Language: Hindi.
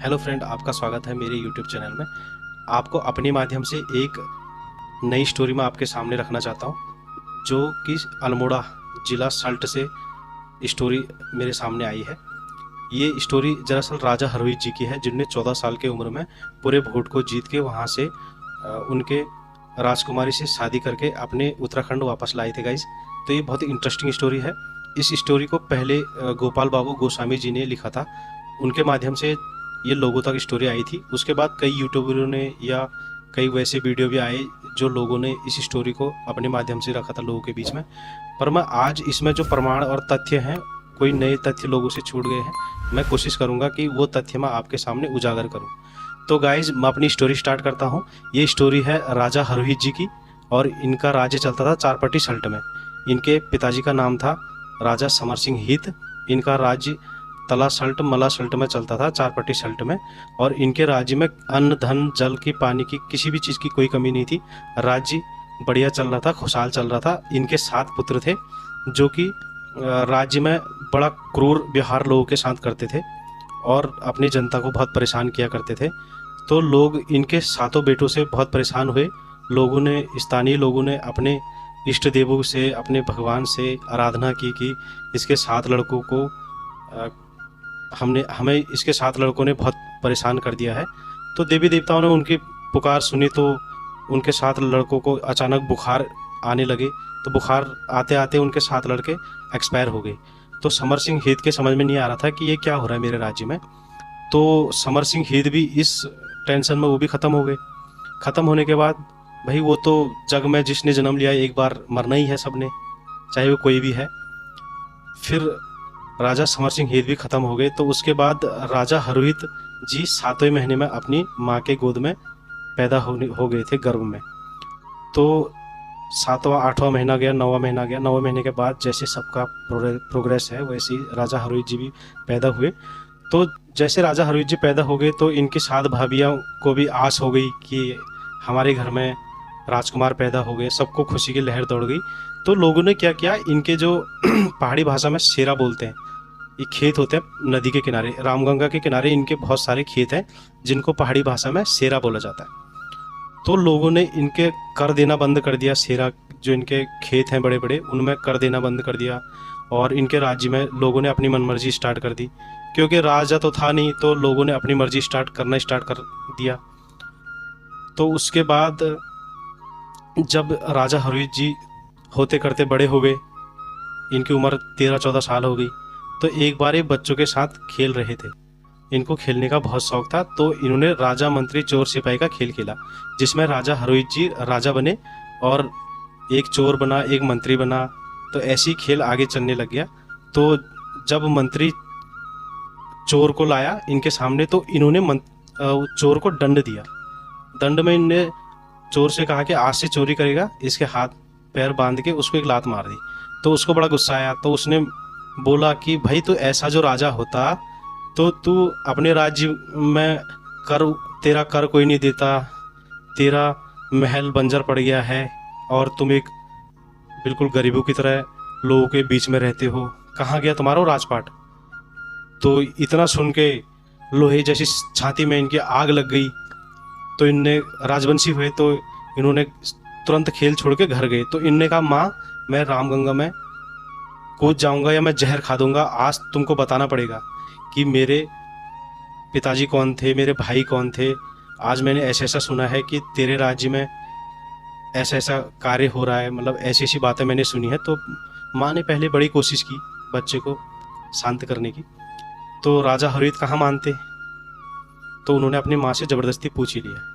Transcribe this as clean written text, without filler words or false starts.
हेलो फ्रेंड, आपका स्वागत है मेरे यूट्यूब चैनल में। आपको अपने माध्यम से एक नई स्टोरी मैं आपके सामने रखना चाहता हूँ, जो कि अल्मोड़ा ज़िला सल्ट से स्टोरी मेरे सामने आई है। ये स्टोरी दरअसल राजा हरवीर जी की है, जिनने 14 साल की उम्र में पूरे भोट को जीत के वहाँ से उनके राजकुमारी से शादी करके अपने उत्तराखंड वापस लाए थे गाइस। तो ये बहुत ही इंटरेस्टिंग स्टोरी है। इस स्टोरी को पहले गोपाल बाबू गोस्वामी जी ने लिखा था, उनके माध्यम से ये लोगों तक स्टोरी आई थी। उसके बाद कई यूट्यूबरों ने या कई वैसे वीडियो भी आए जो लोगों ने इस स्टोरी को अपने माध्यम से रखा था लोगों के बीच में। पर मैं आज इसमें जो प्रमाण और तथ्य हैं, कोई नए तथ्य लोगों से छूट गए हैं, मैं कोशिश करूंगा कि वो तथ्य मैं आपके सामने उजागर करूं। तो गाइज, मैं अपनी स्टोरी स्टार्ट करता हूं। ये स्टोरी है राजा हरवीर जी की, और इनका राज्य चलता था चारपट्टी सल्ट में। इनके पिताजी का नाम था राजा समर सिंह हित। इनका राज्य तला सल्ट मला सल्ट में चलता था, चारपट्टी सल्ट में। और इनके राज्य में अन्न धन जल की पानी की किसी भी चीज़ की कोई कमी नहीं थी। राज्य बढ़िया चल रहा था, खुशहाल चल रहा था। इनके 7 पुत्र थे, जो कि राज्य में बड़ा क्रूर व्यवहार लोगों के साथ करते थे और अपनी जनता को बहुत परेशान किया करते थे। तो लोग इनके 7 बेटों से बहुत परेशान हुए। लोगों ने, स्थानीय लोगों ने अपने इष्ट देवों से, अपने भगवान से आराधना की कि इसके 7 लड़कों को हमें इसके 7 लड़कों ने बहुत परेशान कर दिया है। तो देवी देवताओं ने उनकी पुकार सुनी, तो उनके 7 लड़कों को अचानक बुखार आने लगे। तो बुखार आते आते उनके 7 लड़के एक्सपायर हो गए। तो समर सिंह हित के समझ में नहीं आ रहा था कि ये क्या हो रहा है मेरे राज्य में। तो समर सिंह हित भी इस टेंशन में वो भी ख़त्म हो गए। ख़त्म होने के बाद भाई, वो तो जग में जिसने जन्म लिया एक बार मरना ही है सबने, चाहे वो कोई भी है। फिर राजा समर सिंह हित भी ख़त्म हो गए। तो उसके बाद राजा हरवीर जी 7वें महीने में अपनी माँ के गोद में पैदा हो गए थे, गर्भ में। तो 7वां 8वां महीना गया, 9वां महीना गया। 9वें महीने के बाद जैसे सबका प्रोग्रेस है, वैसे ही राजा हरवीर जी भी पैदा हुए। तो जैसे राजा हरवीर जी पैदा हो गए, तो इनकी 7 भाभियों को भी आस हो गई कि हमारे घर में राजकुमार पैदा हो गए। सबको खुशी की लहर दौड़ गई। तो लोगों ने क्या किया, इनके जो पहाड़ी भाषा में सेरा बोलते हैं, ये खेत होते हैं नदी के किनारे, रामगंगा के किनारे इनके बहुत सारे खेत हैं, जिनको पहाड़ी भाषा में सेरा बोला जाता है। तो लोगों ने इनके कर देना बंद कर दिया। सेरा, जो इनके खेत हैं बड़े बड़े, उनमें कर देना बंद कर दिया। और इनके राज्य में लोगों ने अपनी मनमर्जी स्टार्ट कर दी, क्योंकि राजा तो था नहीं, तो लोगों ने अपनी मर्जी स्टार्ट कर दिया। तो उसके बाद जब राजा हरवीर जी होते करते बड़े हो गए, इनकी उम्र 13-14 साल हो गई। तो एक बार ये बच्चों के साथ खेल रहे थे। इनको खेलने का बहुत शौक था, तो इन्होंने राजा मंत्री चोर सिपाही का खेल खेला, जिसमें राजा हरवीर जी राजा बने और एक चोर बना, एक मंत्री बना। तो ऐसी खेल आगे चलने लग गया। तो जब मंत्री चोर को लाया इनके सामने, तो इन्होंने चोर को दंड दिया। दंड में इनने चोर से कहा कि आज से चोरी करेगा, इसके हाथ पैर बांध के उसको एक लात मार दी। तो उसको बड़ा गुस्सा आया। तो उसने बोला कि भाई, तो ऐसा जो राजा होता तो तू अपने राज्य में तेरा कर कोई नहीं देता, तेरा महल बंजर पड़ गया है और तुम एक बिल्कुल गरीबों की तरह लोगों के बीच में रहते हो, कहाँ गया तुम्हारा राजपाट। तो इतना सुन के लोहे जैसी छाती में इनकी आग लग गई। तो इनने राजवंशी हुए, तो इन्होंने तुरंत खेल छोड़ के घर गए। तो इनने कहा, माँ, मैं रामगंगा में कूद जाऊंगा या मैं जहर खा दूंगा। आज तुमको बताना पड़ेगा कि मेरे पिताजी कौन थे, मेरे भाई कौन थे। आज मैंने ऐसा ऐसा सुना है कि तेरे राज्य में ऐसा ऐसा कार्य हो रहा है, मतलब ऐसी ऐसी बातें मैंने सुनी है। तो माँ ने पहले बड़ी कोशिश की बच्चे को शांत करने की। तो राजा हरवीर कहाँ मानते, तो उन्होंने अपनी माँ से ज़बरदस्ती पूछ ही लिया।